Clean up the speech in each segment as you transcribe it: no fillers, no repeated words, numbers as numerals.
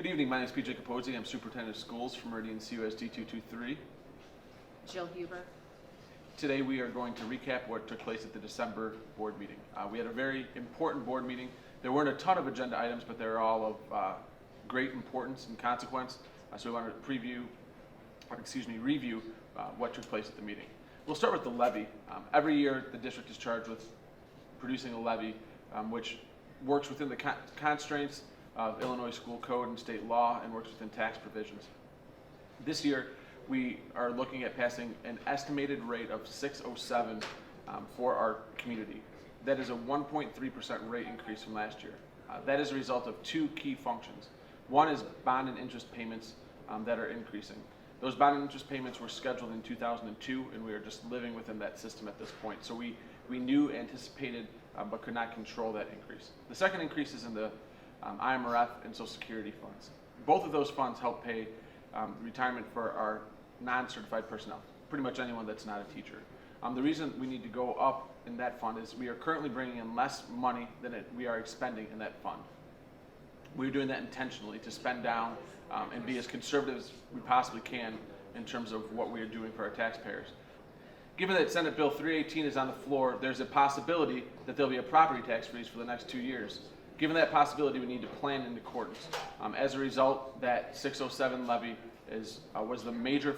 Good evening, my name is PJ Capozzi. I'm Superintendent of Schools for Meridian CUSD 223. Jill Huber. Today we are going to recap what took place at the December board meeting. We had a very important board meeting. There weren't a ton of agenda items, but they're all of great importance and consequence. So we want to review what took place at the meeting. We'll start with the levy. Every year the district is charged with producing a levy, which works within the constraints of Illinois school code and state law and works within tax provisions. This year we are looking at passing an estimated rate of 607 for our community. That is a 1.3% rate increase from last year. That is a result of two key functions. One is bond and interest payments that are increasing. Those bond and interest payments were scheduled in 2002, and we are just living within that system at this point. So we knew, anticipated, but could not control that increase. The second increase is in the IMRF and Social Security funds. Both of those funds help pay retirement for our non-certified personnel, pretty much anyone that's not a teacher. The reason we need to go up in that fund is we are currently bringing in less money than we are expending in that fund. We're doing that intentionally to spend down and be as conservative as we possibly can in terms of what we are doing for our taxpayers. Given that Senate Bill 318 is on the floor, there's a possibility that there'll be a property tax freeze for the next 2 years. Given that possibility, we need to plan in accordance. As a result, that 607 levy was the major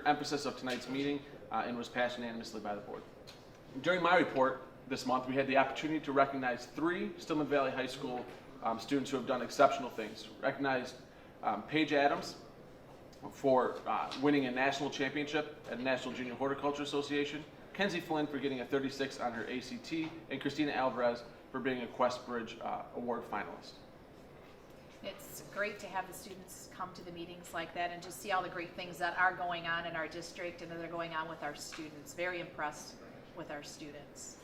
emphasis of tonight's meeting and was passed unanimously by the board. During my report this month, we had the opportunity to recognize 3 Stillman Valley High School students who have done exceptional things. Recognized Paige Adams for winning a national championship at the National Junior Horticulture Association, Kenzie Flynn for getting a 36 on her ACT, and Christina Alvarez for being a Quest Bridge Award finalist. It's great to have the students come to the meetings like that and just see all the great things that are going on in our district and that are going on with our students. Very impressed with our students.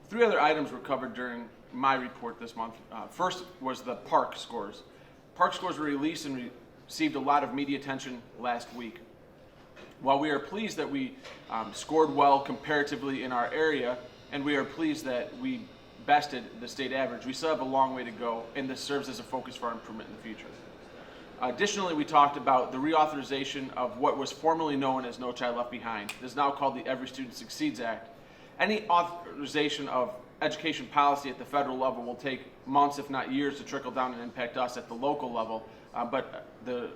3 other items were covered during my report this month. First was the PARC scores. PARC scores were released and received a lot of media attention last week. While we are pleased that we scored well comparatively in our area, and we are pleased that we bested the state average, we still have a long way to go, and this serves as a focus for our improvement in the future. Additionally, we talked about the reauthorization of what was formerly known as No Child Left Behind. It is now called the Every Student Succeeds Act. Any authorization of education policy at the federal level will take months, if not years, to trickle down and impact us at the local level, but the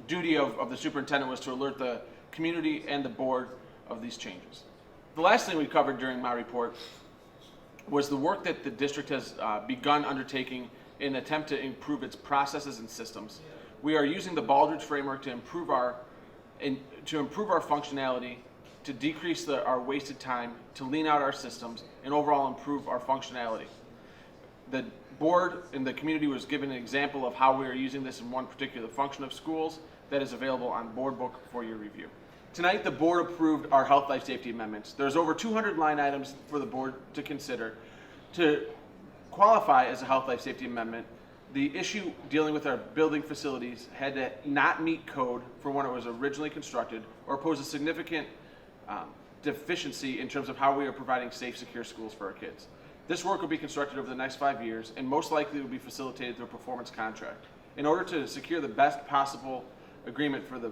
duty of the superintendent was to alert the community and the board of these changes. The last thing we covered during my report was the work that the district has begun undertaking in an attempt to improve its processes and systems. We are using the Baldrige framework to improve our functionality, to decrease our wasted time, to lean out our systems, and overall improve our functionality. The board and the community was given an example of how we are using this in one particular function of schools that is available on board book for your review. Tonight, the board approved our health, life, safety amendments. There's over 200 line items for the board to consider. To qualify as a health, life, safety amendment, the issue dealing with our building facilities had to not meet code for when it was originally constructed or pose a significant deficiency in terms of how we are providing safe, secure schools for our kids. This work will be constructed over the next 5 years and most likely will be facilitated through a performance contract. In order to secure the best possible agreement for the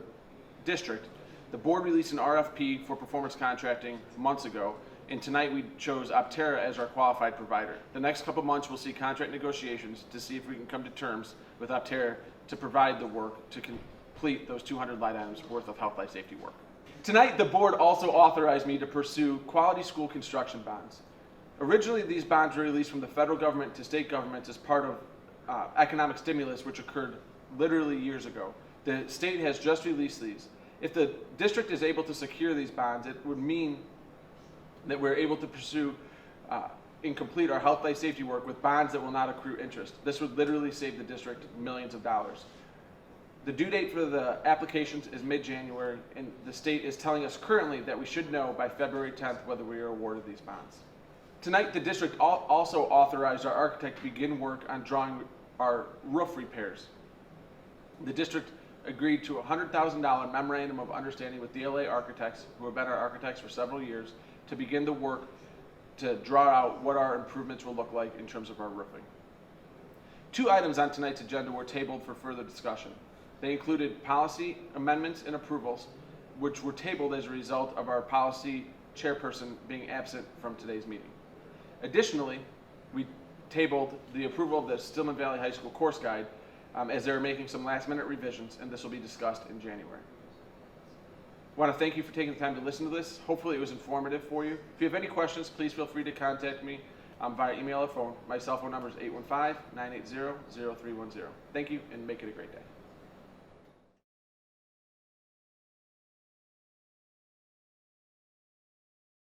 district, the board released an RFP for performance contracting months ago, and tonight we chose Optera as our qualified provider. The next couple months we'll see contract negotiations to see if we can come to terms with Optera to provide the work to complete those 200 line items worth of health, life, safety work. Tonight the board also authorized me to pursue quality school construction bonds. Originally these bonds were released from the federal government to state governments as part of economic stimulus, which occurred literally years ago. The state has just released these. If the district is able to secure these bonds, it would mean that we're able to pursue and complete our health, life, safety work with bonds that will not accrue interest. This would literally save the district millions of dollars. The due date for the applications is mid-January, and the state is telling us currently that we should know by February 10th whether we are awarded these bonds. Tonight, the district also authorized our architect to begin work on drawing our roof repairs. The district agreed to a $100,000 memorandum of understanding with DLA Architects, who have been our architects for several years, to begin the work to draw out what our improvements will look like in terms of our roofing. Two items on tonight's agenda were tabled for further discussion. They included policy amendments and approvals, which were tabled as a result of our policy chairperson being absent from today's meeting. Additionally, we tabled the approval of the Stillman Valley High School course guide as they're making some last-minute revisions, and this will be discussed in January. I want to thank you for taking the time to listen to this. Hopefully it was informative for you. If you have any questions, please feel free to contact me via email or phone. My cell phone number is 815-980-0310. Thank you, and make it a great day.